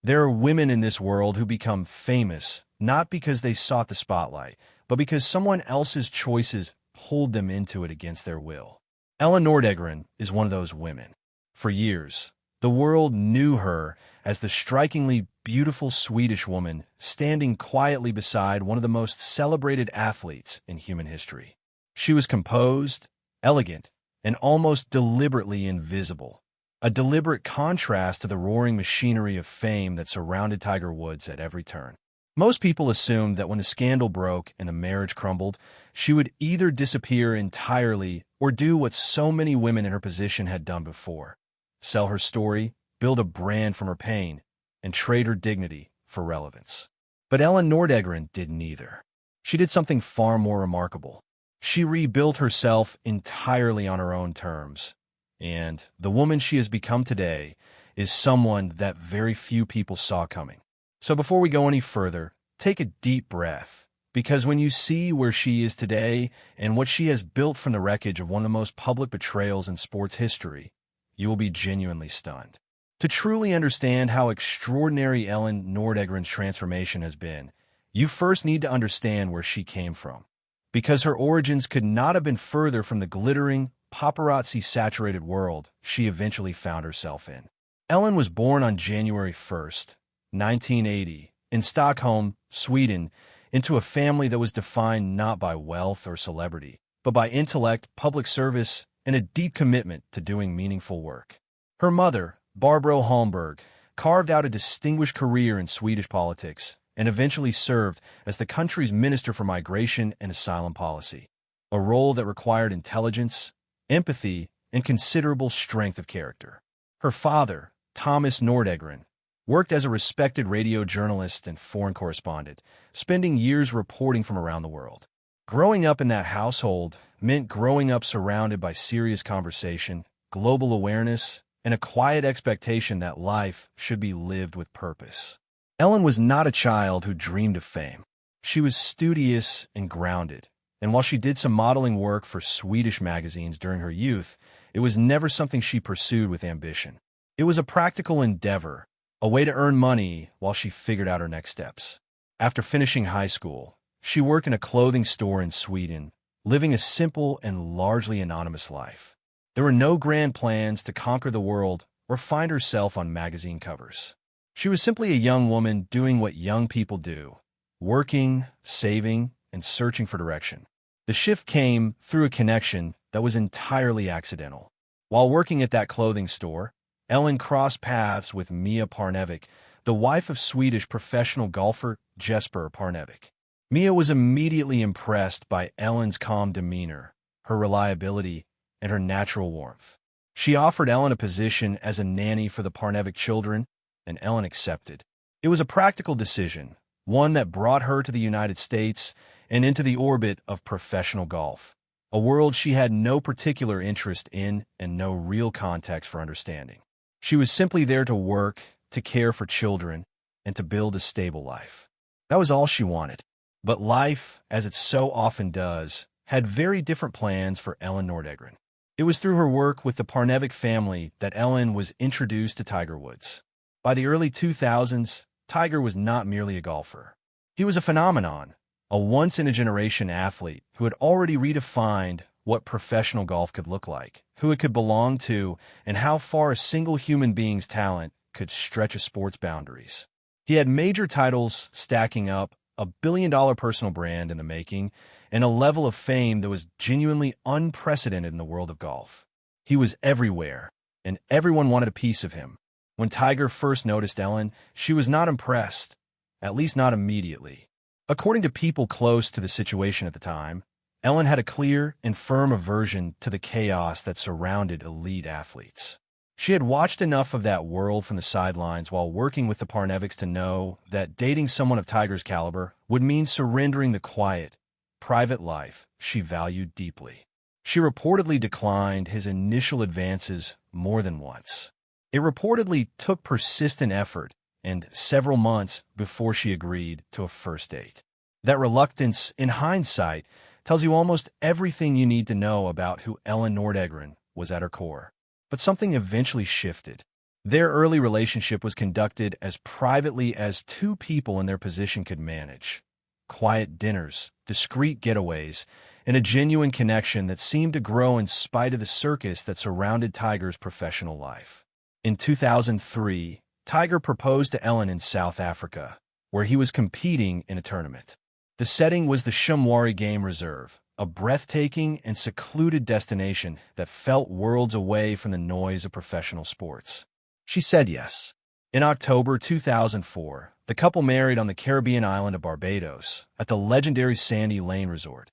There are women in this world who become famous not because they sought the spotlight, but because someone else's choices pulled them into it against their will. Ellen Nordegren is one of those women. For years, the world knew her as the strikingly beautiful Swedish woman standing quietly beside one of the most celebrated athletes in human history. She was composed, elegant, and almost deliberately invisible, a deliberate contrast to the roaring machinery of fame that surrounded Tiger Woods at every turn. Most people assumed that when the scandal broke and the marriage crumbled, she would either disappear entirely or do what so many women in her position had done before: sell her story, build a brand from her pain, and trade her dignity for relevance. But Ellen Nordegren did neither. She did something far more remarkable. She rebuilt herself entirely on her own terms, and the woman she has become today is someone that very few people saw coming. So before we go any further, take a deep breath, because when you see where she is today and what she has built from the wreckage of one of the most public betrayals in sports history, you will be genuinely stunned. To truly understand how extraordinary Ellen Nordegren's transformation has been, you first need to understand where she came from, because her origins could not have been further from the glittering, paparazzi-saturated world she eventually found herself in. Ellen was born on January 1st, 1980, in Stockholm, Sweden, into a family that was defined not by wealth or celebrity, but by intellect, public service, and a deep commitment to doing meaningful work. Her mother, Barbro Holmberg, carved out a distinguished career in Swedish politics and eventually served as the country's Minister for Migration and Asylum Policy, a role that required intelligence, empathy, and considerable strength of character. Her father, Thomas Nordegren, worked as a respected radio journalist and foreign correspondent, spending years reporting from around the world. Growing up in that household meant growing up surrounded by serious conversation, global awareness, and a quiet expectation that life should be lived with purpose. Ellen was not a child who dreamed of fame. She was studious and grounded, and while she did some modeling work for Swedish magazines during her youth, it was never something she pursued with ambition. It was a practical endeavor, a way to earn money while she figured out her next steps. After finishing high school, she worked in a clothing store in Sweden, living a simple and largely anonymous life. There were no grand plans to conquer the world or find herself on magazine covers. She was simply a young woman doing what young people do: working, saving, and searching for direction. The shift came through a connection that was entirely accidental. While working at that clothing store, Ellen crossed paths with Mia Parnevik, the wife of Swedish professional golfer Jesper Parnevik. Mia was immediately impressed by Ellen's calm demeanor, her reliability, and her natural warmth. She offered Ellen a position as a nanny for the Parnevik children, and Ellen accepted. It was a practical decision, one that brought her to the United States and into the orbit of professional golf, a world she had no particular interest in and no real context for understanding. She was simply there to work, to care for children, and to build a stable life. That was all she wanted. But life, as it so often does, had very different plans for Ellen Nordegren. It was through her work with the Parnevik family that Ellen was introduced to Tiger Woods. By the early 2000s, Tiger was not merely a golfer. He was a phenomenon, a once-in-a-generation athlete who had already redefined what professional golf could look like, who it could belong to, and how far a single human being's talent could stretch a sport's boundaries. He had major titles stacking up, a billion-dollar personal brand in the making, and a level of fame that was genuinely unprecedented in the world of golf. He was everywhere, and everyone wanted a piece of him. When Tiger first noticed Ellen, she was not impressed, at least not immediately. According to people close to the situation at the time, Ellen had a clear and firm aversion to the chaos that surrounded elite athletes. She had watched enough of that world from the sidelines while working with the Parneviks to know that dating someone of Tiger's caliber would mean surrendering the quiet, private life she valued deeply. She reportedly declined his initial advances more than once. It reportedly took persistent effort and several months before she agreed to a first date. That reluctance, in hindsight, tells you almost everything you need to know about who Ellen Nordegren was at her core. But something eventually shifted. Their early relationship was conducted as privately as two people in their position could manage. Quiet dinners, discreet getaways, and a genuine connection that seemed to grow in spite of the circus that surrounded Tiger's professional life. In 2003, Tiger proposed to Ellen in South Africa, where he was competing in a tournament. The setting was the Shamwari Game Reserve, a breathtaking and secluded destination that felt worlds away from the noise of professional sports. She said yes. In October 2004, the couple married on the Caribbean island of Barbados at the legendary Sandy Lane Resort,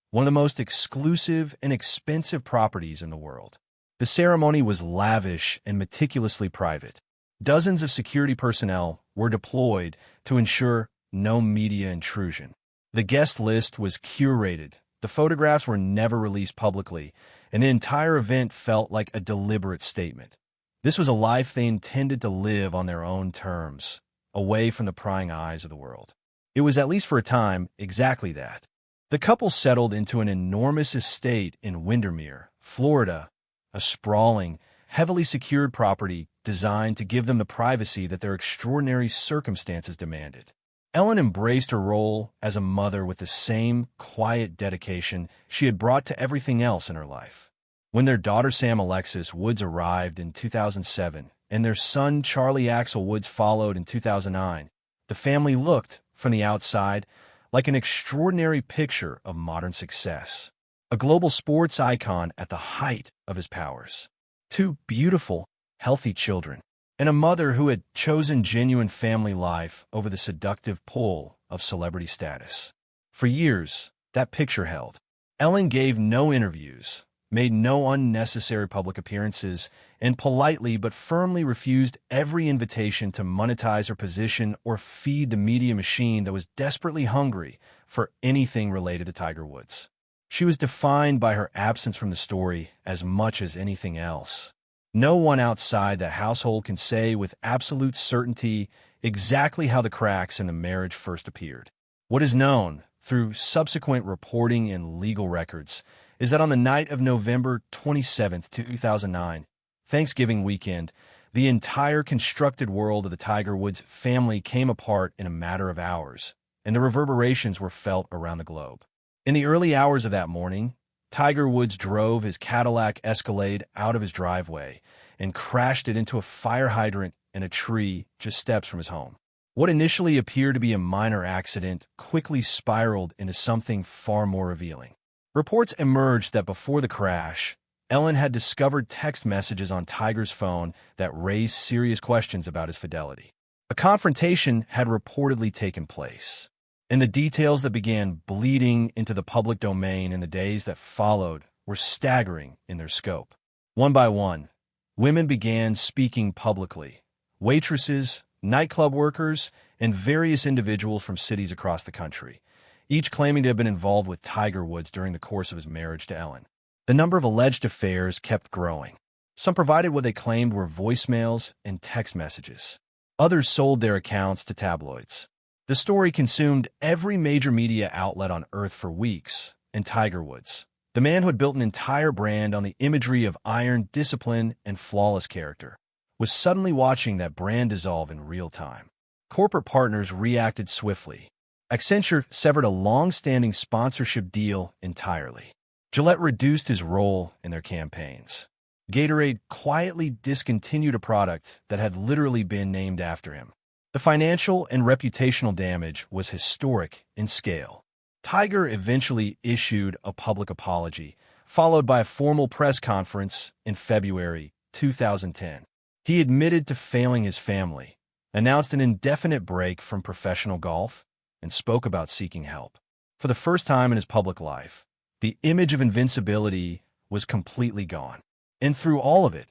one of the most exclusive and expensive properties in the world. The ceremony was lavish and meticulously private. Dozens of security personnel were deployed to ensure no media intrusion. The guest list was curated. The photographs were never released publicly, and the entire event felt like a deliberate statement. This was a life they intended to live on their own terms, away from the prying eyes of the world. It was, at least for a time, exactly that. The couple settled into an enormous estate in Windermere, Florida, a sprawling, heavily secured property designed to give them the privacy that their extraordinary circumstances demanded. Ellen embraced her role as a mother with the same quiet dedication she had brought to everything else in her life. When their daughter Sam Alexis Woods arrived in 2007 and their son Charlie Axel Woods followed in 2009, the family looked, from the outside, like an extraordinary picture of modern success. A global sports icon at the height of his powers. Two beautiful, healthy children, and a mother who had chosen genuine family life over the seductive pull of celebrity status. For years, that picture held. Ellen gave no interviews, made no unnecessary public appearances, and politely but firmly refused every invitation to monetize her position or feed the media machine that was desperately hungry for anything related to Tiger Woods. She was defined by her absence from the story as much as anything else. No one outside the household can say with absolute certainty exactly how the cracks in the marriage first appeared. What is known, through subsequent reporting and legal records, is that on the night of November 27, 2009, Thanksgiving weekend, the entire constructed world of the Tiger Woods family came apart in a matter of hours, and the reverberations were felt around the globe. In the early hours of that morning, Tiger Woods drove his Cadillac Escalade out of his driveway and crashed it into a fire hydrant and a tree just steps from his home. What initially appeared to be a minor accident quickly spiraled into something far more revealing. Reports emerged that before the crash, Ellen had discovered text messages on Tiger's phone that raised serious questions about his fidelity. A confrontation had reportedly taken place, and the details that began bleeding into the public domain in the days that followed were staggering in their scope. One by one, women began speaking publicly. Waitresses, nightclub workers, and various individuals from cities across the country, each claiming to have been involved with Tiger Woods during the course of his marriage to Ellen. The number of alleged affairs kept growing. Some provided what they claimed were voicemails and text messages. Others sold their accounts to tabloids. The story consumed every major media outlet on Earth for weeks, and Tiger Woods, the man who had built an entire brand on the imagery of iron, discipline, and flawless character, was suddenly watching that brand dissolve in real time. Corporate partners reacted swiftly. Accenture severed a long-standing sponsorship deal entirely. Gillette reduced his role in their campaigns. Gatorade quietly discontinued a product that had literally been named after him. The financial and reputational damage was historic in scale. Tiger eventually issued a public apology, followed by a formal press conference in February 2010. He admitted to failing his family, announced an indefinite break from professional golf, and spoke about seeking help. For the first time in his public life, the image of invincibility was completely gone. And through all of it,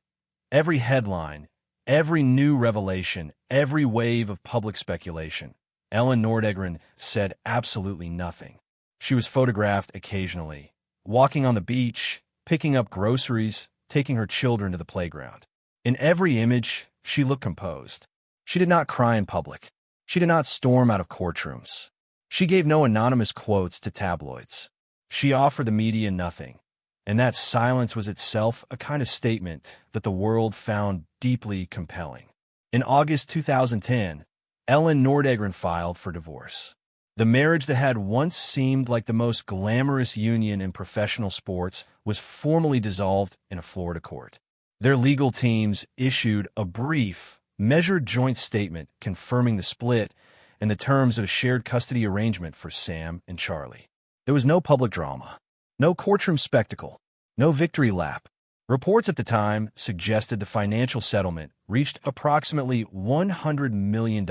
every headline, every new revelation, every wave of public speculation, Ellen Nordegren said absolutely nothing. She was photographed occasionally, walking on the beach, picking up groceries, taking her children to the playground. In every image, she looked composed. She did not cry in public. She did not storm out of courtrooms. She gave no anonymous quotes to tabloids. She offered the media nothing, And that silence was itself a kind of statement that the world found deeply compelling. In August 2010, Ellen Nordegren filed for divorce. The marriage that had once seemed like the most glamorous union in professional sports was formally dissolved in a Florida court. Their legal teams issued a brief, measured joint statement confirming the split and the terms of a shared custody arrangement for Sam and Charlie. There was no public drama, no courtroom spectacle, no victory lap. Reports at the time suggested the financial settlement reached approximately $100 million,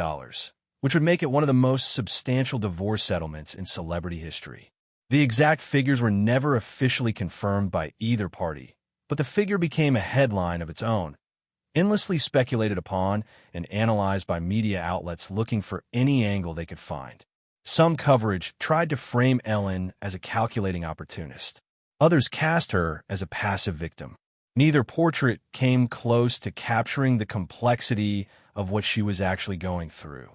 which would make it one of the most substantial divorce settlements in celebrity history. The exact figures were never officially confirmed by either party, but the figure became a headline of its own, endlessly speculated upon and analyzed by media outlets looking for any angle they could find. Some coverage tried to frame Ellen as a calculating opportunist. Others cast her as a passive victim. Neither portrait came close to capturing the complexity of what she was actually going through.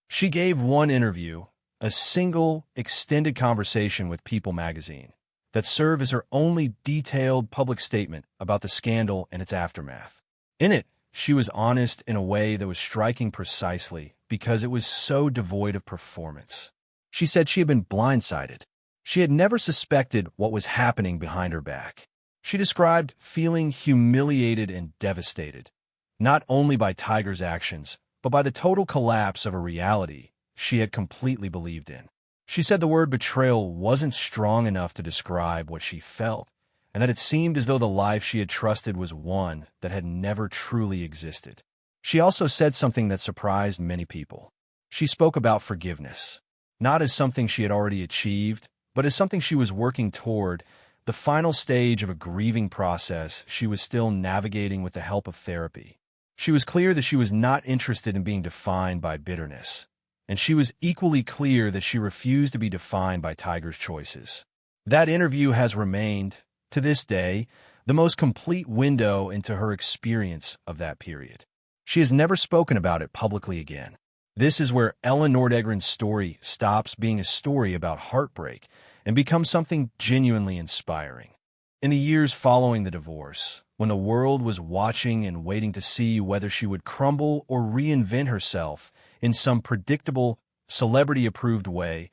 She gave one interview, a single, extended conversation with People magazine, that served as her only detailed public statement about the scandal and its aftermath. In it, she was honest in a way that was striking precisely because it was so devoid of performance. She said she had been blindsided. She had never suspected what was happening behind her back. She described feeling humiliated and devastated, not only by Tiger's actions, but by the total collapse of a reality she had completely believed in. She said the word betrayal wasn't strong enough to describe what she felt, and that it seemed as though the life she had trusted was one that had never truly existed. She also said something that surprised many people. She spoke about forgiveness, not as something she had already achieved, but as something she was working toward, the final stage of a grieving process she was still navigating with the help of therapy. She was clear that she was not interested in being defined by bitterness, and she was equally clear that she refused to be defined by Tiger's choices. That interview has remained, to this day, the most complete window into her experience of that period. She has never spoken about it publicly again. This is where Ellen Nordegren's story stops being a story about heartbreak and becomes something genuinely inspiring. In the years following the divorce, when the world was watching and waiting to see whether she would crumble or reinvent herself in some predictable, celebrity-approved way,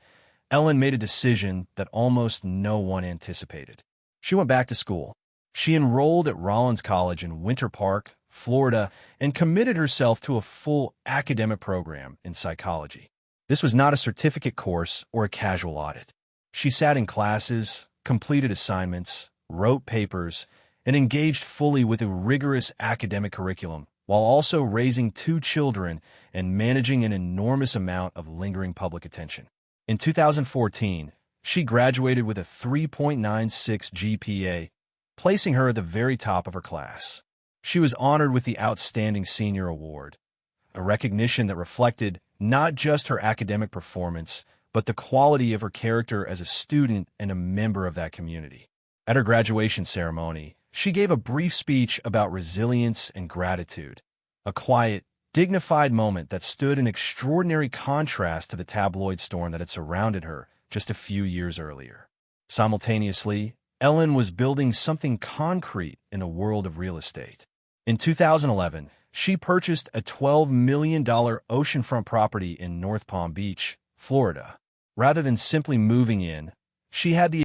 Ellen made a decision that almost no one anticipated. She went back to school. She enrolled at Rollins College in Winter Park, Florida, and committed herself to a full academic program in psychology. This was not a certificate course or a casual audit. She sat in classes, completed assignments, wrote papers, and engaged fully with a rigorous academic curriculum, while also raising 2 children and managing an enormous amount of lingering public attention. In 2014, she graduated with a 3.96 GPA, placing her at the very top of her class. She was honored with the Outstanding Senior Award, a recognition that reflected not just her academic performance, but the quality of her character as a student and a member of that community. At her graduation ceremony, she gave a brief speech about resilience and gratitude, a quiet, dignified moment that stood in extraordinary contrast to the tabloid storm that had surrounded her just a few years earlier. Simultaneously, Ellen was building something concrete in a world of real estate. In 2011, she purchased a $12 million oceanfront property in North Palm Beach, Florida. Rather than simply moving in, she had the